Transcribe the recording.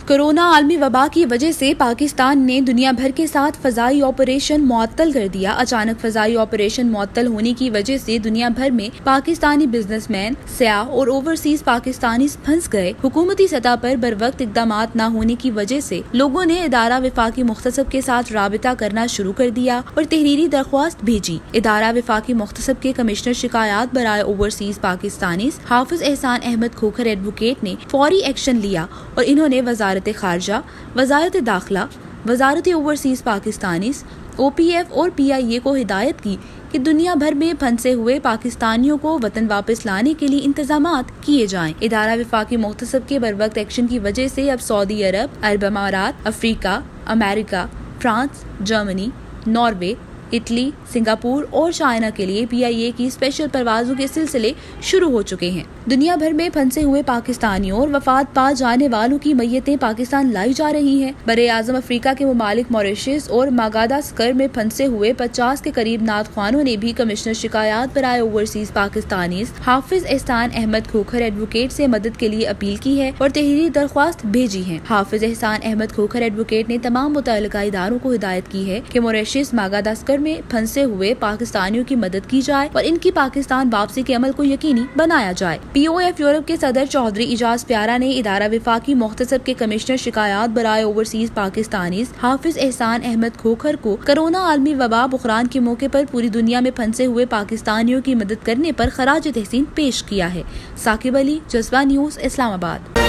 Corona عالمی وبا کی وجہ سے پاکستان نے دنیا بھر کے ساتھ فضائی آپریشن معطل کر دیا۔ اچانک فضائی آپریشن معطل ہونے کی وجہ سے دنیا بھر میں پاکستانی بزنس مین، سیاح اور اوورسیز پاکستانی پھنس گئے۔ حکومتی سطح پر بروقت اقدامات نہ ہونے کی وجہ سے لوگوں نے ادارہ وفاقی مختصب کے ساتھ رابطہ کرنا شروع کر دیا اور تحریری درخواست بھیجی۔ ادارہ وفاقی مختصب کے کمشنر شکایات برائے اوورسیز پاکستانی حافظ احسان احمد کھوکھر ایڈوکیٹ نے فوری ایکشن لیا اور انہوں نے وزارت خارجہ، وزارت داخلہ، وزارت اوورسیز پاکستانی، او پی ایف اور پی آئی اے کو ہدایت کی کہ دنیا بھر میں پھنسے ہوئے پاکستانیوں کو وطن واپس لانے کے لیے انتظامات کیے جائیں۔ ادارہ وفاقی مختصب کے بروقت ایکشن کی وجہ سے اب سعودی عرب امارات، افریقہ، امریکہ، France, Germany, Norway, Italy, Singapore اور چائنا کے لیے پی آئی اے کی اسپیشل پروازوں کے سلسلے شروع ہو چکے ہیں۔ دنیا بھر میں پھنسے ہوئے پاکستانیوں اور وفات پا جانے والوں کی میتیں پاکستان لائی جا رہی ہیں۔ براعظم افریقہ کے ممالک ماریشس اور ماگاداسکر میں پھنسے ہوئے 50 کے قریب نعت خوانوں نے بھی کمشنر شکایات برائے اوورسیز پاکستانی حافظ احسان احمد کھوکھر ایڈوکیٹ سے مدد کے لیے اپیل کی ہے اور تحریری درخواست بھیجی ہے۔ حافظ احسان احمد کھوکھر ایڈوکیٹ نے تمام متعلقہ اداروں کو ہدایت کی ہے کہ ماریشس، ماگاداسکر میں پھنسے ہوئے پاکستانیوں کی مدد کی جائے اور ان کی پاکستان واپسی کے عمل کو یقینی بنایا جائے۔ پی او ایف یورپ کے صدر چودھری اعجاز پیارا نے ادارہ وفاقی مختصب کے کمشنر شکایات برائے اوورسیز پاکستانی حافظ احسان احمد کھوکھر کو کورونا عالمی وبا بحران کے موقع پر پوری دنیا میں پھنسے ہوئے پاکستانیوں کی مدد کرنے پر خراج تحسین پیش کیا ہے۔ ثاقب علی، جذبہ نیوز، اسلام آباد۔